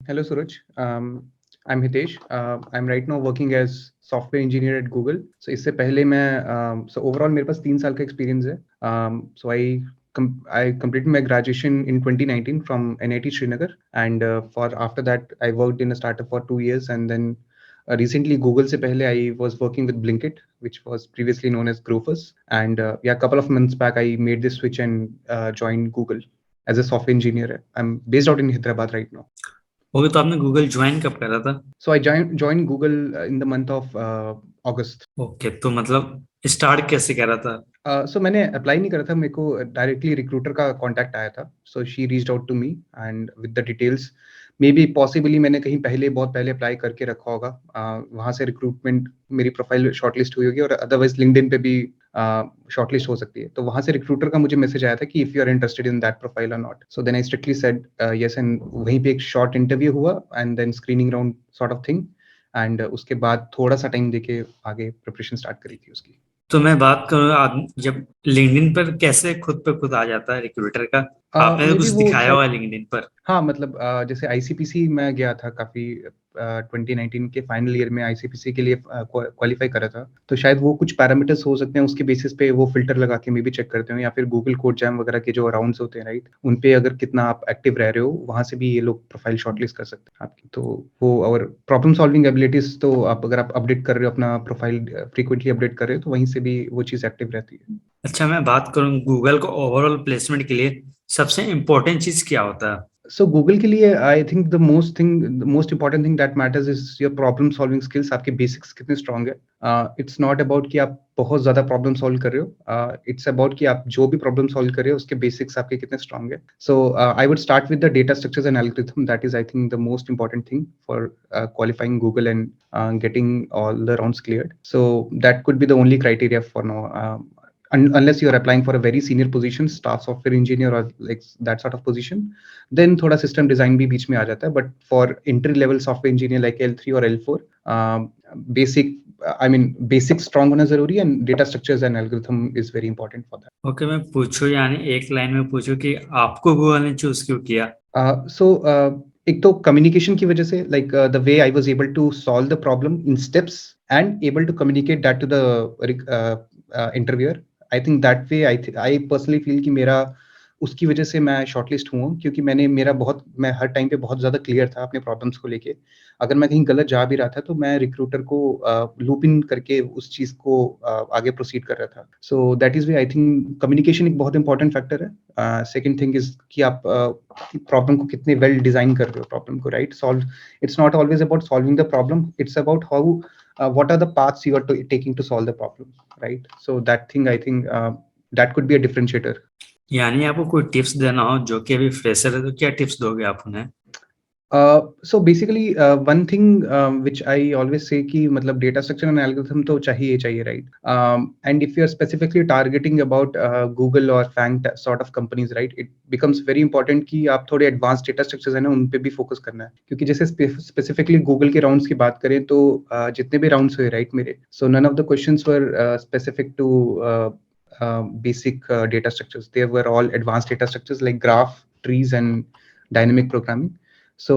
Hello, Suraj. I'm Hitesh. I'm right now working as software engineer at Google. So इससे पहले मैं so overall मेरे पास 3 साल का experience है. So I completed my graduation in 2019 from NIT Srinagar, and for after that I worked in a startup for 2 years, and then recently Google से पहले I was working with Blinkit, which was previously known as Grofers, and yeah, a couple of months back I made this switch and joined Google as a software engineer. I'm based out in Hyderabad right now. Okay, तो आपने Google join कब करा था? So I joined Google in the month of August. Okay, तो मतलब start कैसे करा था? So मैंने अप्लाई नहीं करा था, मेरे को डायरेक्टली रिक्रूटर का कांटेक्ट आया था. So she reached out to me and with the details. Maybe possibly मैंने कहीं बहुत पहले अप्लाई करके रखा होगा. वहाँ से रिक्रूटमेंट मेरी प्रोफाइल शॉर्टलिस्ट हुई होगी, और अदरवाइज लिंक्डइन पे भी शॉर्टलिस्ट हो सकती है. तो वहाँ से रिक्रूटर का मुझे मैसेज आया था कि if you are interested in that profile और not. So then I strictly said yes, and वहीं पे एक शॉर्ट इंटरव्यू हुआ and then screening round sort of thing, and उसके बाद थोड़ा सा टाइम देके आगे प्रिपरेशन स्टार्ट करी थी उसकी. तो मैं बात करूँ जब लिंक्डइन पर कैसे खुद पे खुद आ जाता है रिक्रूटर का? आपने तो मे कुछ बी वो दिखाया हुआ शायद, है लिंक्डइन पर? हाँ, मतलब जैसे आईसीपीसी मैं गया था काफ़ी 2019 के फाइनल ईयर में आईसीपीसी के लिए क्वालिफाई करा था. तो शायद वो कुछ पैरामीटर्स हो सकते हैं, उसके बेसिस पे वो फिल्टर लगा के मे बी चेक करते हो, या फिर गूगल कोड जैम वगैरह के जो राउंड्स होते हैं, राइट, उन पे अगर कितना आप एक्टिव रह रहे हो, वहाँ से भी ये लोग प्रोफाइल शॉर्टलिस्ट कर सकते हैं आपकी. तो वो और प्रॉब्लम सॉल्विंग एबिलिटीज, तो आप अगर आप अपडेट कर रहे हो अपना प्रोफाइल, फ्रीक्वेंटली अपडेट कर रहे हो, तो वहीं से भी वो चीज़ एक्टिव रहती है. अच्छा, मैं बात करूँ गूगल को ओवरऑल प्लेसमेंट के लिए सबसे इम्पोर्टेंट चीज क्या होता है? सो गूगल के लिए आई think the most important thing that matters is your problem solving skills. आपके बेसिक्स कितने स्ट्रांग है. इट्स नॉट अबाउट कि आप बहुत ज्यादा प्रॉब्लम सॉल्व कर रहे हो. इट्स अबाउट कि आप जो भी प्रॉब्लम सॉल्व कर रहे हो उसके बेसिक्स आपके कितने स्ट्रांग है. So I would start with the data structures and algorithm. That is I think the most important thing for qualifying Google and getting all the rounds cleared. So that could be the only criteria for now. Unless you are applying for a very senior position, staff software engineer or like that sort of position, then थोड़ा system design भी बीच में आ जाता है. But for entry level software engineer like L3 और L4, basic basic strong होना जरूरी है, and data structures and algorithm is very important for that. Okay, मैं पूछूं यानी एक लाइन में पूछूं कि आपको गूगल ने चूज क्यों किया? सो एक तो कम्युनिकेशन की वजह से, like the way I was able to solve the problem in steps and able to communicate that to the interviewer. I think that way I personally feel कि मेरा उसकी वजह से मैं शॉर्टलिस्ट हुआ, क्योंकि मैं हर टाइम पे बहुत ज़्यादा क्लियर था अपने प्रॉब्लम्स को लेके. अगर मैं कहीं गलत जा भी रहा था तो मैं रिक्रूटर को लूप इन करके उस चीज़ को आगे प्रोसीड कर रहा था. So that is way I think communication एक बहुत इंपॉर्टेंट फैक्टर है. सेकेंड थिंग इज कि आप प्रॉब्लम को कितने वेल डिजाइन कर रहे हो, प्रॉब्लम को right solve. It's not always about solving the problem, it's about how what are the paths you are taking to solve the problem, right? So that thing, I think, that could be a differentiator. यानी आपको कोई tips देना हो जो कि अभी fresher है, तो क्या टिप्स दोगे आप उन्हें? So basically, one thing which I always say कि मतलब data structure and algorithm तो चाहिए, right? And if you are specifically targeting about Google or FANG sort of companies, right, it becomes very important कि आप थोड़े advanced data structures है ना, उन पे भी focus करना है. क्योंकि जैसे specifically Google के rounds की बात करें तो जितने भी rounds हुए, right, मेरे, so none of the questions were specific to basic data structures. They were all advanced data structures like graph, trees, and dynamic programming. So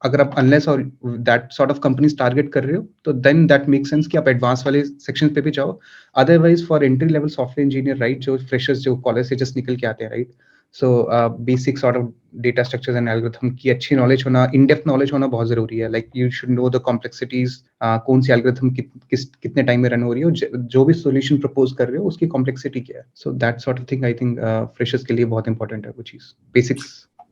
अगर आप अनलेस और that sort of companies target कर रहे हो, तो then that make sense कि आप advance वाले सेक्शन पे भी जाओ. Otherwise for entry level software engineer, right, जो फ्रेशर्स जो कॉलेज से जस्ट निकल के आते हैं, right, so basic sort of data structures and algorithm की अच्छी नॉलेज होना, इन डेप्थ नॉलेज होना बहुत जरूरी है. Like you should know the complexities, कौन सी एल्गोरिथम कितने टाइम में रन हो रही है, जो भी सोल्यूशन प्रपोज कर रहे हो उसकी कॉम्प्लेक्सिटी क्या है. So that sort of thing I think freshers के लिए बहुत इंपॉर्टेंट है वो चीज, बेसिक्स.